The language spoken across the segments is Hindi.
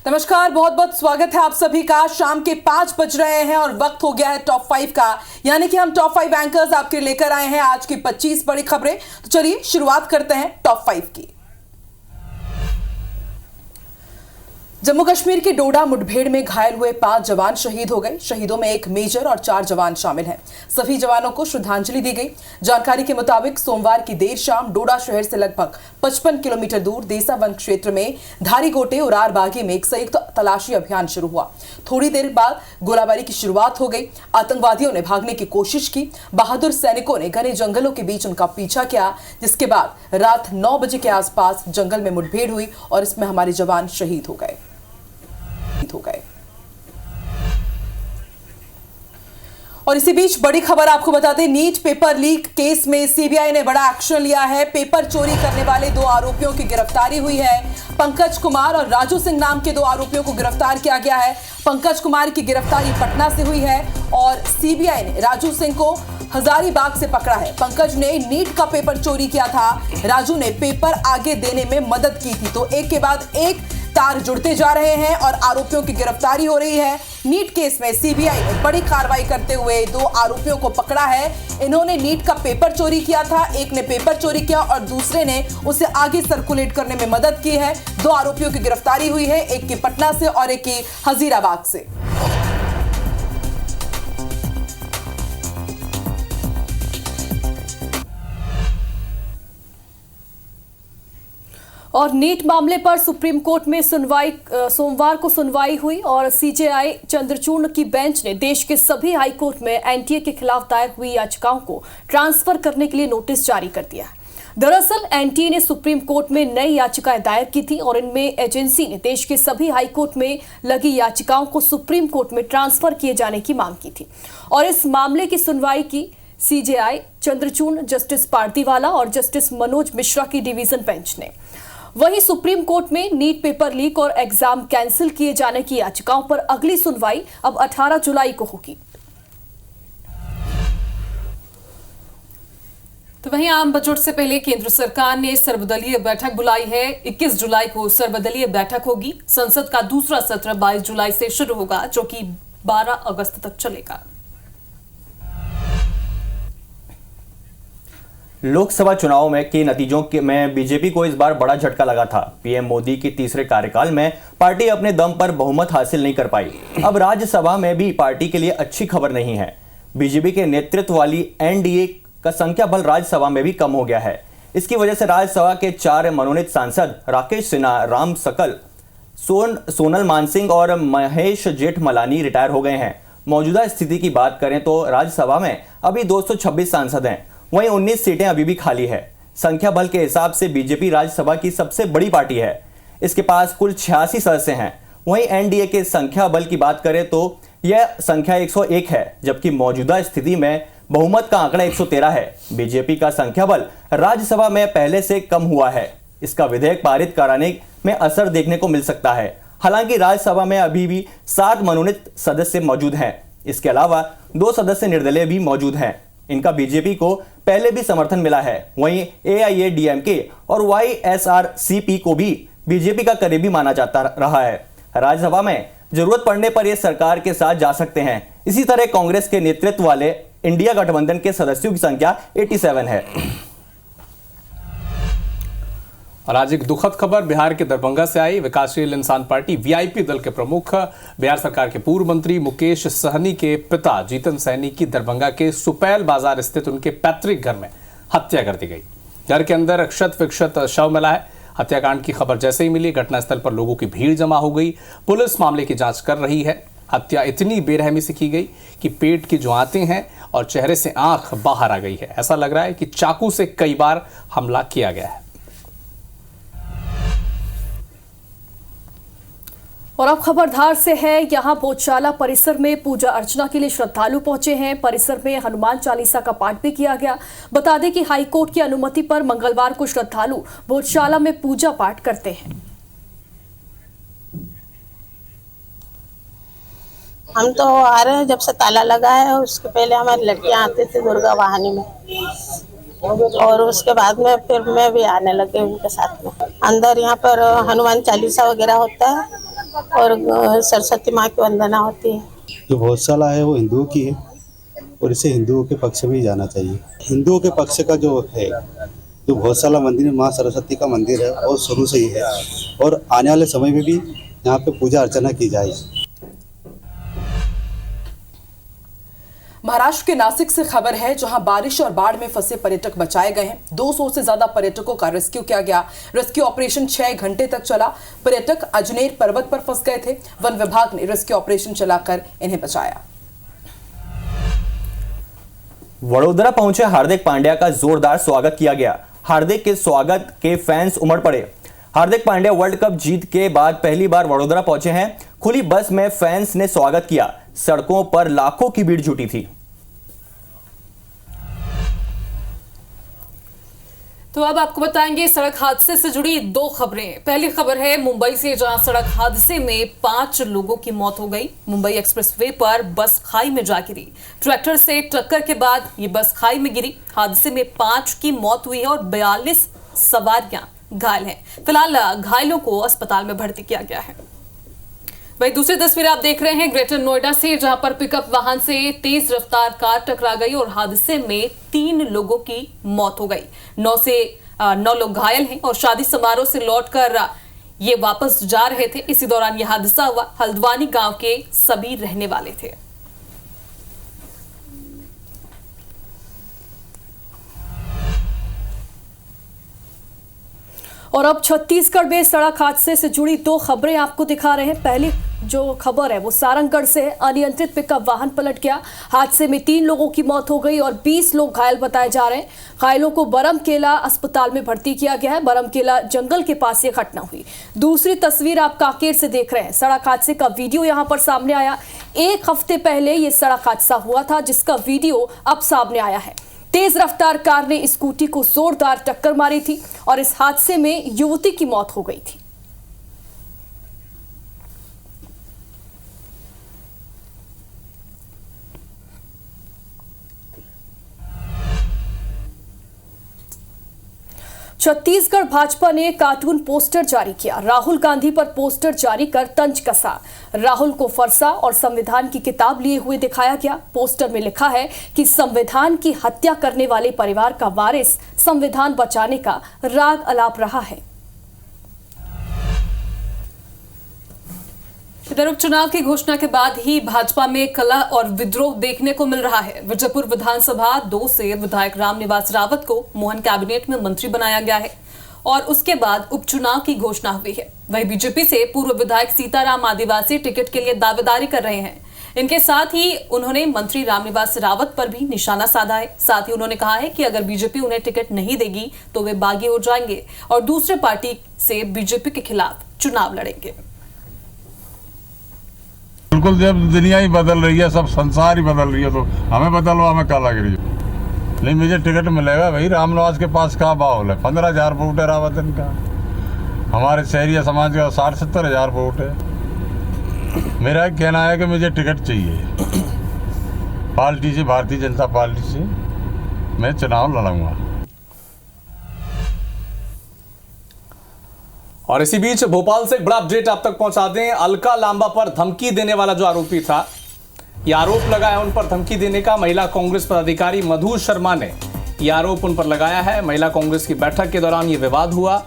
नमस्कार, बहुत बहुत स्वागत है आप सभी का। शाम के 5 बज रहे हैं और वक्त हो गया है टॉप 5 का, यानी कि हम टॉप 5 एंकर्स आपके लेकर आए हैं आज की 25 बड़ी खबरें। तो चलिए शुरुआत करते हैं टॉप 5 की। जम्मू कश्मीर की डोडा मुठभेड़ में घायल हुए 5 जवान शहीद हो गए। शहीदों में एक मेजर और 4 जवान शामिल हैं। सभी जवानों को श्रद्धांजलि दी गई। जानकारी के मुताबिक सोमवार की देर शाम डोडा शहर से लगभग 55 किलोमीटर दूर देसा वन क्षेत्र में धारीगोटे और आरबागी में एक संयुक्त तलाशी अभियान शुरू हुआ। थोड़ी देर बाद गोलाबारी की शुरुआत हो गई। आतंकवादियों ने भागने की कोशिश की। बहादुर सैनिकों ने घने जंगलों के बीच उनका पीछा किया, जिसके बाद रात 9 बजे के आसपास जंगल में मुठभेड़ हुई और इसमें हमारे जवान शहीद हो गए। और इसी बीच बड़ी खबर आपको बताते हैं, नीट पेपर लीक केस में सीबीआई ने बड़ा एक्शन लिया है। पेपर चोरी करने वाले 2 आरोपियों की गिरफ्तारी हुई है। पंकज कुमार और राजू सिंह नाम के 2 आरोपियों को गिरफ्तार किया गया है। पंकज कुमार की गिरफ्तारी पटना से हुई है और सीबीआई ने राजू सिंह को हजारीबाग से पकड़ा है। पंकज ने नीट का पेपर चोरी किया था, राजू ने पेपर आगे देने में मदद की थी। तो एक के बाद एक तार जुड़ते जा रहे हैं और आरोपियों की गिरफ्तारी हो रही है। नीट केस में सीबीआई ने बड़ी कार्रवाई करते हुए 2 आरोपियों को पकड़ा है। इन्होंने नीट का पेपर चोरी किया था, एक ने पेपर चोरी किया और दूसरे ने उसे आगे सर्कुलेट करने में मदद की है। 2 आरोपियों की गिरफ्तारी हुई है, एक की पटना से और एक की हजीराबाग से। और नीट मामले पर सुप्रीम कोर्ट में सोमवार को सुनवाई हुई और सीजेआई चंद्रचूड़ की बेंच ने देश के सभी हाई कोर्ट में एनटीए के खिलाफ दायर हुई याचिकाओं को ट्रांसफर करने के लिए नोटिस जारी कर दिया है। दरअसल एनटीए ने सुप्रीम कोर्ट में नई याचिकाएं दायर की थी और इनमें एजेंसी ने देश के सभी हाई कोर्ट में लगी याचिकाओं को सुप्रीम कोर्ट में ट्रांसफर किए जाने की मांग की थी। और इस मामले की सुनवाई की सीजेआई चंद्रचूड़, जस्टिस पार्दीवाला और जस्टिस मनोज मिश्रा की डिवीजन बेंच ने। वहीं सुप्रीम कोर्ट में नीट पेपर लीक और एग्जाम कैंसिल किए जाने की याचिकाओं पर अगली सुनवाई अब 18 जुलाई को होगी। तो वहीं आम बजट से पहले केंद्र सरकार ने सर्वदलीय बैठक बुलाई है। 21 जुलाई को सर्वदलीय बैठक होगी। संसद का दूसरा सत्र 22 जुलाई से शुरू होगा, जो कि 12 अगस्त तक चलेगा। लोकसभा चुनाव के नतीजों में बीजेपी को इस बार बड़ा झटका लगा था। पीएम मोदी के तीसरे कार्यकाल में पार्टी अपने दम पर बहुमत हासिल नहीं कर पाई। अब राज्यसभा में भी पार्टी के लिए अच्छी खबर नहीं है। बीजेपी के नेतृत्व वाली एनडीए का संख्या बल राज्यसभा में भी कम हो गया है। इसकी वजह से राज्यसभा के 4 मनोनीत सांसद राकेश सिन्हा, राम सकल, सोनल मानसिंह और महेश जेठमलानी रिटायर हो गए हैं। मौजूदा स्थिति की बात करें तो राज्यसभा में अभी 226 सांसद हैं, वहीं 19 सीटें अभी भी खाली है। संख्या बल के हिसाब से बीजेपी राज्यसभा की सबसे बड़ी पार्टी है। इसके पास कुल 86 सदस्य हैं। वहीं एनडीए के संख्या बल की बात करें तो यह संख्या 101 है, जबकि मौजूदा स्थिति में बहुमत का आंकड़ा 113 है। बीजेपी का संख्या बल राज्यसभा में पहले से कम हुआ है। इसका विधेयक पारित कराने में असर देखने को मिल सकता है। हालांकि राज्यसभा में अभी भी 7 मनोनीत सदस्य मौजूद हैं। इसके अलावा 2 सदस्य निर्दलीय भी मौजूद हैं। इनका बीजेपी को पहले भी समर्थन मिला है। वहीं एआईएडीएमके और वाईएसआरसीपी को भी बीजेपी का करीबी माना जाता रहा है। राज्यसभा में जरूरत पड़ने पर ये सरकार के साथ जा सकते हैं। इसी तरह कांग्रेस के नेतृत्व वाले इंडिया गठबंधन के सदस्यों की संख्या 87 है। और आज एक दुखद खबर बिहार के दरभंगा से आई। विकासशील इंसान पार्टी वीआईपी दल के प्रमुख बिहार सरकार के पूर्व मंत्री मुकेश सहनी के पिता जीतन सहनी की दरभंगा के सुपैल बाजार स्थित उनके पैतृक घर में हत्या कर दी गई। घर के अंदर क्षत विक्षत शव मिला है। हत्याकांड की खबर जैसे ही मिली, घटनास्थल पर लोगों की भीड़ जमा हो गई। पुलिस मामले की जांच कर रही है। हत्या इतनी बेरहमी से की गई कि पेट की जो आंतें हैं और चेहरे से आंख बाहर आ गई है। ऐसा लग रहा है कि चाकू से कई बार हमला किया गया है। और अब खबरधार से है, यहां भोजशाला परिसर में पूजा अर्चना के लिए श्रद्धालु पहुंचे हैं। परिसर में हनुमान चालीसा का पाठ भी किया गया। बता दें कि हाईकोर्ट की अनुमति पर मंगलवार को श्रद्धालु भोजशाला में पूजा पाठ करते हैं। हम तो आ रहे हैं जब से ताला लगा है। उसके पहले हमारी लड़कियां आती थी दुर्गा वाहिनी में, और उसके बाद में फिर मैं भी आने लगे उनके साथ में। अंदर यहाँ पर हनुमान चालीसा वगैरह होता है और सरस्वती माँ की वंदना होती है। जो गौशाला है वो हिंदुओं की है और इसे हिंदुओं के पक्ष में ही जाना चाहिए। हिंदुओं के पक्ष का जो है, जो गौशाला मंदिर माँ सरस्वती का मंदिर है और शुरू से ही है और आने वाले समय में भी यहाँ पे पूजा अर्चना की जाएगी। महाराष्ट्र के नासिक से खबर है, जहां बारिश और बाढ़ में फंसे पर्यटक बचाए गए हैं। 200 से ज्यादा पर्यटकों का रेस्क्यू किया गया। रेस्क्यू ऑपरेशन 6 घंटे तक चला। पर्यटक अजनेर पर्वत पर फंस गए थे। वन विभाग ने रेस्क्यू ऑपरेशन चलाकर इन्हें बचाया। वडोदरा पहुंचे हार्दिक पांड्या का जोरदार स्वागत किया गया। हार्दिक के स्वागत के फैंस उमड़ पड़े। हार्दिक पांड्या वर्ल्ड कप जीत के बाद पहली बार वडोदरा पहुंचे हैं। खुली बस में फैंस ने स्वागत किया। सड़कों पर लाखों की भीड़ जुटी थी। तो अब आपको बताएंगे सड़क हादसे से जुड़ी 2 खबरें। पहली खबर है मुंबई से, जहां सड़क हादसे में 5 लोगों की मौत हो गई। मुंबई एक्सप्रेसवे पर बस खाई में जा गिरी। ट्रैक्टर से टक्कर के बाद ये बस खाई में गिरी। हादसे में 5 की मौत हुई है और 42 सवारियां घायल हैं। फिलहाल घायलों को अस्पताल में भर्ती किया गया है। वही दूसरी तस्वीर आप देख रहे हैं ग्रेटर नोएडा से, जहां पर पिकअप वाहन से तेज रफ्तार कार टकरा गई और हादसे में 3 लोगों की मौत हो गई। 9 लोग घायल हैं और शादी समारोह से लौटकर ये वापस जा रहे थे। इसी दौरान यह हादसा हुआ। हल्द्वानी गांव के सभी रहने वाले थे। और अब छत्तीसगढ़ में सड़क हादसे से जुड़ी 2 खबरें आपको दिखा रहे हैं। पहली जो खबर है वो सारंगगढ़ से है। अनियंत्रित पिकअप वाहन पलट गया। हादसे में 3 लोगों की मौत हो गई और 20 लोग घायल बताए जा रहे हैं। घायलों को बरमकेला अस्पताल में भर्ती किया गया है। बरमकेला जंगल के पास ये घटना हुई। दूसरी तस्वीर आप कांकेर से देख रहे हैं। सड़क हादसे का वीडियो यहां पर सामने आया। 1 हफ्ते पहले ये सड़क हादसा हुआ था, जिसका वीडियो अब सामने आया है। तेज रफ्तार कार ने स्कूटी को जोरदार टक्कर मारी थी और इस हादसे में युवती की मौत हो गई थी। छत्तीसगढ़ भाजपा ने कार्टून पोस्टर जारी किया। राहुल गांधी पर पोस्टर जारी कर तंज कसा। राहुल को फरसा और संविधान की किताब लिए हुए दिखाया गया। पोस्टर में लिखा है कि संविधान की हत्या करने वाले परिवार का वारिस संविधान बचाने का राग अलाप रहा है। इधर उपचुनाव की घोषणा के बाद ही भाजपा में कलह और विद्रोह देखने को मिल रहा है। विजयपुर विधानसभा 2 से विधायक रामनिवास रावत को मोहन कैबिनेट में मंत्री बनाया गया है और उसके बाद उपचुनाव की घोषणा हुई है। वहीं बीजेपी से पूर्व विधायक सीताराम आदिवासी टिकट के लिए दावेदारी कर रहे हैं। इनके साथ ही उन्होंने मंत्री रामनिवास रावत पर भी निशाना साधा है। साथ ही उन्होंने कहा है कि अगर बीजेपी उन्हें टिकट नहीं देगी तो वे बागी हो जाएंगे और दूसरे पार्टी से बीजेपी के खिलाफ चुनाव लड़ेंगे। बिल्कुल, जब दुनिया ही बदल रही है, सब संसार ही बदल रही है, तो हमें बदलो, हमें क्या लग रही है। नहीं, मुझे टिकट मिलेगा भाई। रामनिवास के पास क्या बाहुल है? 15,000 वोट है रावतन का। हमारे शहरी समाज का 60-70 हज़ार वोट है। मेरा एक कहना है कि मुझे टिकट चाहिए पार्टी से, भारतीय जनता पार्टी से मैं चुनाव लड़ूंगा। और इसी बीच भोपाल से एक बड़ा अपडेट आप तक पहुंचा दें। अलका लांबा पर धमकी देने वाला जो आरोपी था, यह आरोप लगा है उन पर धमकी देने का। महिला कांग्रेस पदाधिकारी मधु शर्मा ने यह आरोप उन पर लगाया है। महिला कांग्रेस की बैठक के दौरान यह विवाद हुआ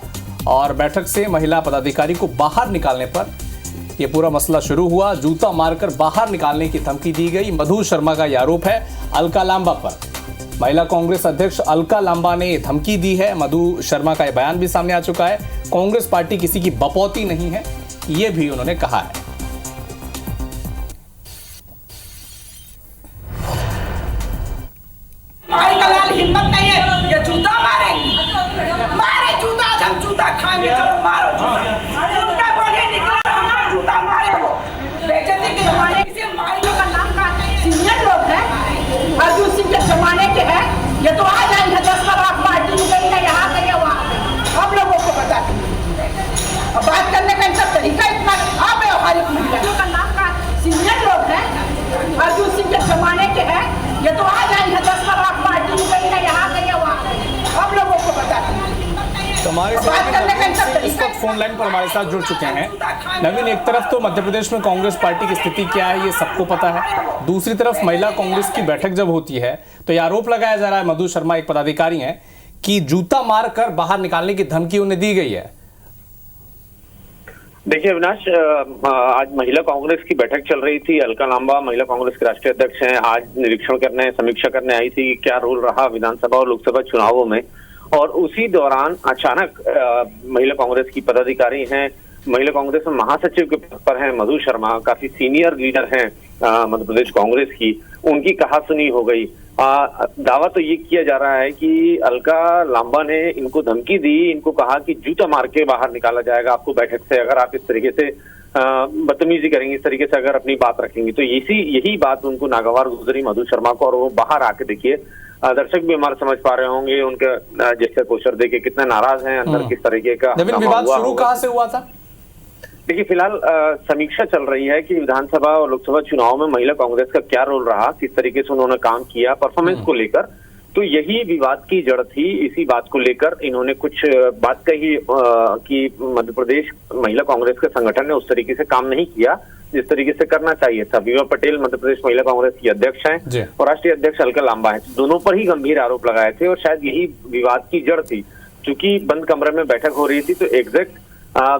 और बैठक से महिला पदाधिकारी को बाहर निकालने पर यह पूरा मसला शुरू हुआ। जूता मारकर बाहर निकालने की धमकी दी गई। मधु शर्मा का यह आरोप है अलका लांबा पर। महिला कांग्रेस अध्यक्ष अलका लांबा ने धमकी दी है। मधु शर्मा का यह बयान भी सामने आ चुका है। कांग्रेस पार्टी किसी की बपौती नहीं है, यह भी उन्होंने कहा है। हमारी कलाल हिम्मत नहीं है, ये जूता मारेंगे, मारे जूता, हम जूता खाएंगे, चलो मारो जूता। उनका बोले निकला, हमारा जूता मारे वो। बेइज्जती के जमाने किसी मारियों का नाम का सीनियर लोग हैं, अर्जुन सिंह के जमाने के हैं। ये तो आ जाएंगे 10 बार पार्टी में गई है, यहाँ गई है, वहाँ हम लोगों को बताते हैं। अब बात करने का इनका तरीका इतना आप है, हमारी हमारे बात करने का इनका इस तरीका वक्त फोन लाइन पर हमारे साथ जुड़ चुके हैं। नवीन, एक तरफ तो मध्य प्रदेश में कांग्रेस पार्टी की स्थिति क्या है ये सबको पता है, दूसरी तरफ महिला कांग्रेस की बैठक जब होती है तो ये आरोप लगाया जा रहा है, मधु शर्मा एक पदाधिकारी हैं, कि जूता मारकर बाहर निकालने की धमकी उन्हें दी गई है। देखिए अविनाश, आज महिला कांग्रेस की बैठक चल रही थी। अलका लांबा महिला कांग्रेस के राष्ट्रीय अध्यक्ष हैं, आज निरीक्षण करने, समीक्षा करने आई थी क्या रोल रहा विधानसभा और लोकसभा चुनावों में। और उसी दौरान अचानक महिला कांग्रेस की पदाधिकारी हैं, महिला कांग्रेस में महासचिव के पद पर हैं मधु शर्मा, काफी सीनियर लीडर हैं मध्य प्रदेश कांग्रेस की, उनकी कहासुनी हो गई। दावा तो ये किया जा रहा है कि अलका लांबा ने इनको धमकी दी, इनको कहा कि जूता मार के बाहर निकाला जाएगा आपको बैठक से अगर आप इस तरीके से बदतमीजी करेंगे, इस तरीके से अगर अपनी बात रखेंगी। तो यही बात उनको नागवार गुजरी मधु शर्मा को, और वो बाहर आके देखिए दर्शक भी हमारे समझ पा रहे होंगे उनके जेस्चर पोस्टर देखे कितने नाराज हैं, अंदर किस तरीके का विवाद शुरू कहां से हुआ था? देखिए फिलहाल समीक्षा चल रही है कि विधानसभा और लोकसभा चुनाव में महिला कांग्रेस का क्या रोल रहा, किस तरीके से उन्होंने काम किया परफॉर्मेंस को लेकर। तो यही विवाद की जड़ थी, इसी बात को लेकर इन्होंने कुछ बात कही कि मध्य प्रदेश महिला कांग्रेस के संगठन ने उस तरीके से काम नहीं किया जिस तरीके से करना चाहिए था। विवा पटेल मध्य प्रदेश महिला कांग्रेस की अध्यक्ष हैं और राष्ट्रीय अध्यक्ष अलका लांबा है, दोनों पर ही गंभीर आरोप लगाए थे और शायद यही विवाद की जड़ थी। क्योंकि बंद कमरे में बैठक हो रही थी तो एग्जैक्ट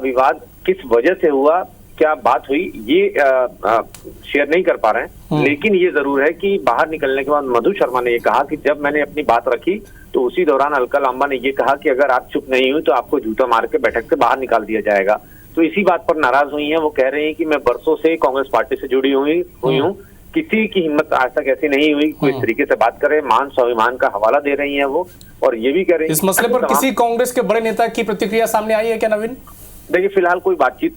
विवाद किस वजह से हुआ, क्या बात हुई, ये शेयर नहीं कर पा रहे हैं। लेकिन ये जरूर है कि बाहर निकलने के बाद मधु शर्मा ने ये कहा कि जब मैंने अपनी बात रखी तो उसी दौरान अलका लांबा ने ये कहा कि अगर आप चुप नहीं हुई तो आपको जूता मार के बैठक से बाहर निकाल दिया जाएगा। तो इसी बात पर नाराज हुई हैं। वो कह रहे हैं कि मैं बरसों से कांग्रेस पार्टी से जुड़ी हुई हूँ, किसी की हिम्मत आज तक ऐसी नहीं हुई कोई इस तरीके से बात करे, मान स्वाभिमान का हवाला दे रही हैं वो। और ये भी कह रहे हैं इस मसले पर किसी कांग्रेस के बड़े नेता की प्रतिक्रिया सामने आई है क्या नवीन? देखिए फिलहाल कोई बातचीत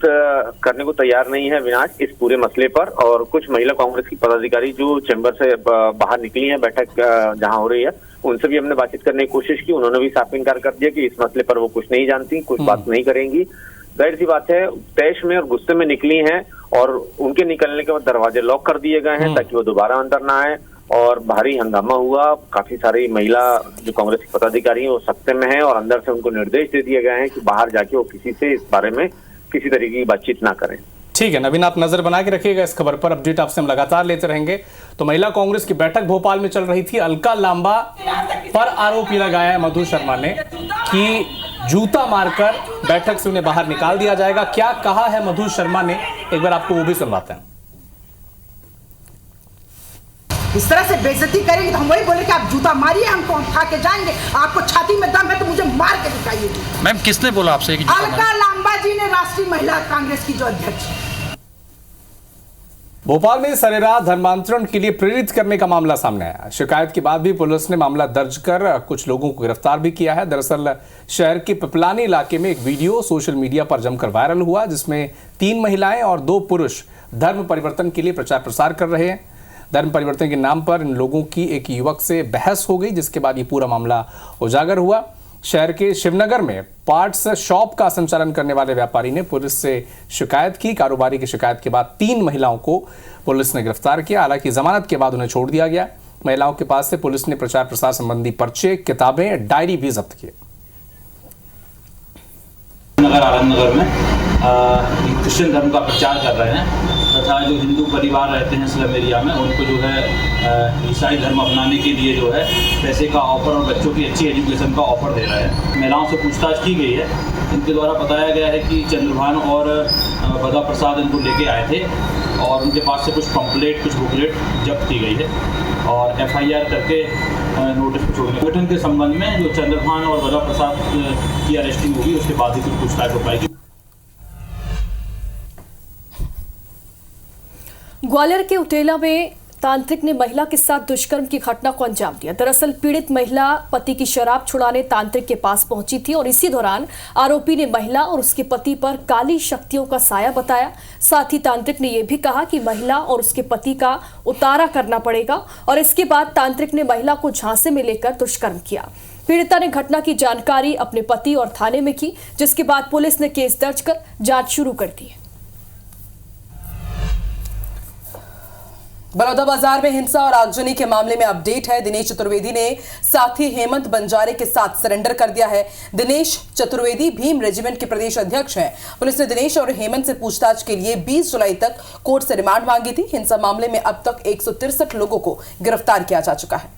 करने को तैयार नहीं है विनाश इस पूरे मसले पर। और कुछ महिला कांग्रेस की पदाधिकारी जो चैम्बर से बाहर निकली हैं बैठक जहां हो रही है, उनसे भी हमने बातचीत करने की कोशिश की। उन्होंने भी साफ इनकार कर दिया कि इस मसले पर वो कुछ नहीं जानती, कुछ बात नहीं करेंगी। जाहिर सी बात है तैश में और गुस्से में निकली हैं और उनके निकलने के बाद दरवाजे लॉक कर दिए गए हैं ताकि वो दोबारा अंदर ना आए। और भारी हंगामा हुआ, काफी सारी महिला जो कांग्रेस की पदाधिकारी हैं वो सख्ते में हैं और अंदर से उनको निर्देश दे दिए गए हैं कि बाहर जाके वो किसी से इस बारे में किसी तरीके की बातचीत ना करें। ठीक है नवीन, आप नजर बना के रखिएगा इस खबर पर, अपडेट आपसे हम लगातार लेते रहेंगे। तो महिला कांग्रेस की बैठक भोपाल में चल रही थी, अलका लांबा पर आरोप ये लगाया है मधु शर्मा ने कि जूता मारकर बैठक से उन्हें बाहर निकाल दिया जाएगा। क्या कहा है मधु शर्मा ने, एक बार आपको वो भी सुनवाते हैं। इस तरह से बेइज्जती करेंगे तो हम वही बोले कि आप जूता मारिए हमको, हम खा के जाएंगे। आपको छाती में दम है तो मुझे मार के दिखाइए। मैम किसने बोला आपसे? अलका लांबा जी ने, राष्ट्रीय महिला कांग्रेस की जो अध्यक्ष है। भोपाल में सरेराह धर्मांतरण के लिए प्रेरित करने का मामला सामने आया। शिकायत के बाद भी पुलिस ने मामला दर्ज कर कुछ लोगों को गिरफ्तार भी किया है। दरअसल शहर के पिपलानी इलाके में एक वीडियो सोशल मीडिया पर जमकर वायरल हुआ जिसमें 3 महिलाएं और 2 पुरुष धर्म परिवर्तन के लिए प्रचार प्रसार कर रहे हैं। धर्म परिवर्तन के नाम पर इन लोगों की एक युवक से बहस हो गई जिसके बाद ये पूरा मामला उजागर हुआ। शहर के शिवनगर में पार्ट्स शॉप का संचालन करने वाले व्यापारी ने पुलिस से शिकायत की। कारोबारी की शिकायत के बाद 3 महिलाओं को पुलिस ने गिरफ्तार किया। हालांकि जमानत के बाद उन्हें छोड़ दिया गया। महिलाओं के पास से पुलिस ने प्रचार प्रसार संबंधी पर्चे, किताबें, डायरी भी जब्त किए। नगर आनंदनगर में क्रिश्चियन धर्म का प्रचार कर रहे हैं तथा जो हिंदू परिवार रहते हैं स्लम एरिया में उनको जो है ईसाई धर्म अपनाने के लिए जो है पैसे का ऑफर और बच्चों की अच्छी एजुकेशन का ऑफर दे रहे हैं। महिलाओं से पूछताछ की गई है। इनके द्वारा बताया गया है कि चंद्रभान और बदा प्रसाद इनको लेके आए थे और उनके पास से कुछ पंपलेट, कुछ बुकलेट जब्त की गई है और FIR करके नोटिस पर छोड़ने। संगठन के संबंध में जो चंद्रभान और बदा प्रसाद की अरेस्टिंग होगी उसके बाद ही कुछ पूछताछ हो पाएगी। ग्वालियर के उटेला में तांत्रिक ने महिला के साथ दुष्कर्म की घटना को अंजाम दिया। दरअसल पीड़ित महिला पति की शराब छुड़ाने तांत्रिक के पास पहुंची थी और इसी दौरान आरोपी ने महिला और उसके पति पर काली शक्तियों का साया बताया। साथ ही तांत्रिक ने यह भी कहा कि महिला और उसके पति का उतारा करना पड़ेगा और इसके बाद तांत्रिक ने महिला को झांसे में लेकर दुष्कर्म किया। पीड़िता ने घटना की जानकारी अपने पति और थाने में की, जिसके बाद पुलिस ने केस दर्ज कर जांच शुरू कर दी। बलौदाबाजार में हिंसा और आगजनी के मामले में अपडेट है। दिनेश चतुर्वेदी ने साथी हेमंत बंजारे के साथ सरेंडर कर दिया है। दिनेश चतुर्वेदी भीम रेजिमेंट के प्रदेश अध्यक्ष हैं। पुलिस ने दिनेश और हेमंत से पूछताछ के लिए 20 जुलाई तक कोर्ट से रिमांड मांगी थी। हिंसा मामले में अब तक 163 लोगों को गिरफ्तार किया जा चुका है।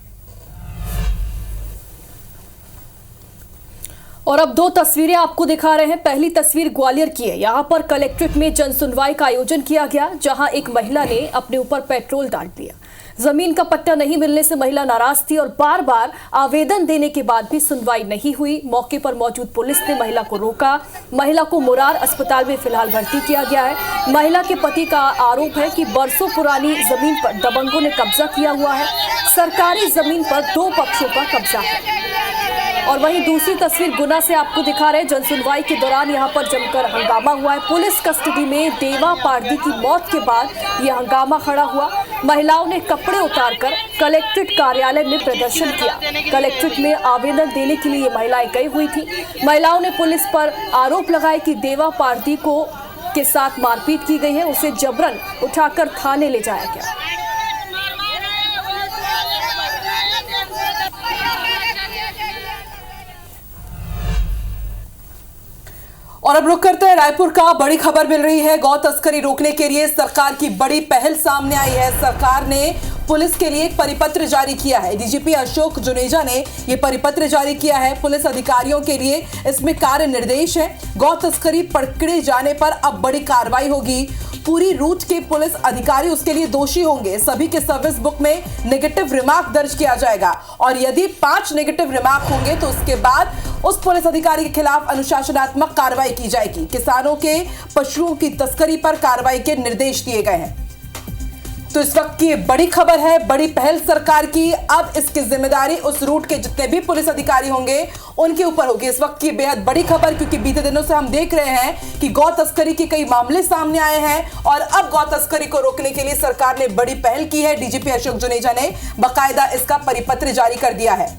और अब दो तस्वीरें आपको दिखा रहे हैं। पहली तस्वीर ग्वालियर की है। यहाँ पर कलेक्ट्रेट में जन सुनवाई का आयोजन किया गया, जहां एक महिला ने अपने ऊपर पेट्रोल डाल दिया। जमीन का पट्टा नहीं मिलने से महिला नाराज थी और बार बार आवेदन देने के बाद भी सुनवाई नहीं हुई। मौके पर मौजूद पुलिस ने महिला को रोका। महिला को मुरार अस्पताल में फिलहाल भर्ती किया गया है। महिला के पति का आरोप है कि बरसों पुरानी जमीन पर दबंगों ने कब्जा किया हुआ है। सरकारी जमीन पर दो पक्षों का कब्जा है। और वहीं दूसरी तस्वीर गुना से आपको दिखा रहे हैं। जन सुनवाई के दौरान यहां पर जमकर हंगामा हुआ है। पुलिस कस्टडी में देवा पारदी की मौत के बाद यह हंगामा खड़ा हुआ। महिलाओं ने कपड़े उतारकर कलेक्ट्रेट कार्यालय में प्रदर्शन किया। कलेक्ट्रेट में आवेदन देने के लिए ये महिलाएं गई हुई थी। महिलाओं ने पुलिस पर आरोप लगाए कि देवा पारदी को के साथ मारपीट की गई है। उसे जबरन उठाकर थाने ले जाया गया। और अब रुक करते हैं रायपुर का। बड़ी खबर मिल रही है। गौ तस्करी रोकने के लिए सरकार की बड़ी पहल सामने आई है। सरकार ने पुलिस के लिए एक परिपत्र जारी किया है। डीजीपी अशोक जुनेजा ने यह परिपत्र जारी किया है। पुलिस अधिकारियों के लिए इसमें कार्य निर्देश है। गौ तस्करी पकड़े जाने पर अब बड़ी कार्रवाई होगी। पूरी रूट के पुलिस अधिकारी उसके लिए दोषी होंगे। सभी के सर्विस बुक में नेगेटिव रिमार्क दर्ज किया जाएगा और यदि 5 नेगेटिव रिमार्क होंगे तो उसके बाद उस पुलिस अधिकारी के खिलाफ अनुशासनात्मक कार्रवाई की जाएगी। किसानों के पशुओं की तस्करी पर कार्रवाई के निर्देश दिए गए हैं। तो इस वक्त की बड़ी खबर है, बड़ी पहल सरकार की। अब इसकी जिम्मेदारी उस रूट के जितने भी पुलिस अधिकारी होंगे उनके ऊपर होगी। इस वक्त की बेहद बड़ी खबर, क्योंकि बीते दिनों से हम देख रहे हैं कि गौ तस्करी के कई मामले सामने आए हैं और अब गौ तस्करी को रोकने के लिए सरकार ने बड़ी पहल की है। डीजीपी अशोक जुनेजा ने बाकायदा इसका परिपत्र जारी कर दिया है।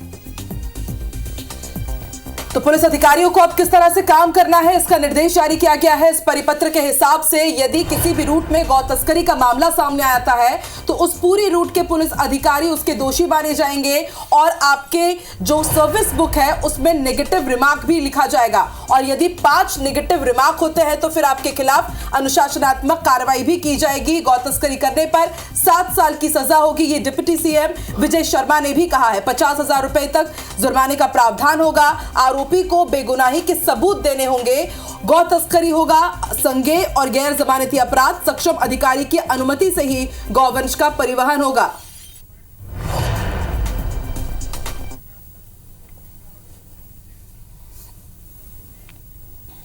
तो पुलिस अधिकारियों को अब किस तरह से काम करना है, इसका निर्देश जारी किया गया है। इस परिपत्र के हिसाब से यदि किसी भी रूट में गौ तस्करी का मामला सामने आता है तो उस पूरी रूट के पुलिस अधिकारी उसके दोषी माने जाएंगे और आपके जो सर्विस बुक है उसमें नेगेटिव रिमार्क भी लिखा जाएगा। और यदि 5 नेगेटिव रिमार्क होते हैं तो फिर आपके खिलाफ अनुशासनात्मक कार्रवाई भी की जाएगी। गौ तस्करी करने पर 7 साल की सजा होगी। ये डिप्टी सीएम विजय शर्मा ने भी कहा है। 50,000 रुपए तक जुर्माने का प्रावधान होगा। आरोपी को बेगुनाही के सबूत देने होंगे। गौ तस्करी होगा संज्ञेय और गैर जमानती अपराध। सक्षम अधिकारी की अनुमति से ही गौवंश का परिवहन होगा।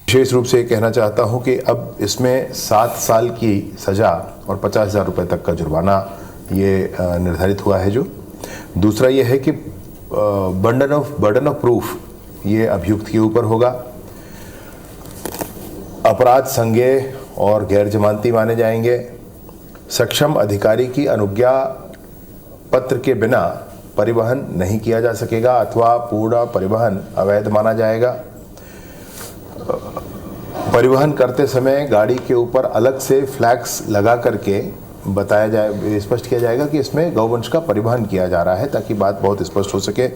विशेष रूप से कहना चाहता हूं कि अब इसमें 7 साल की सजा और 50,000 रुपए तक का जुर्माना ये निर्धारित हुआ है। जो दूसरा ये है कि बर्डन ऑफ प्रूफ ये अभियुक्त के ऊपर होगा। अपराध संज्ञेय और गैर जमानती माने जाएंगे। सक्षम अधिकारी की अनुज्ञा पत्र के बिना परिवहन नहीं किया जा सकेगा अथवा पूरा परिवहन अवैध माना जाएगा। परिवहन करते समय गाड़ी के ऊपर अलग से फ्लैग्स लगा करके बताया जाए, स्पष्ट किया जाएगा कि इसमें गौवंश का परिवहन किया जा रहा है, ताकि बात बहुत स्पष्ट हो सके।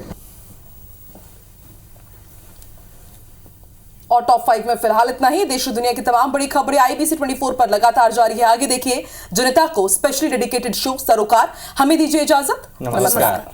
और टॉप 5 में फिलहाल इतना ही। देश और दुनिया की तमाम बड़ी खबरें IBC 24 पर लगातार जारी है। आगे देखिए जनता को स्पेशली डेडिकेटेड शो सरोकार। हमें दीजिए इजाजत। नमस्कार।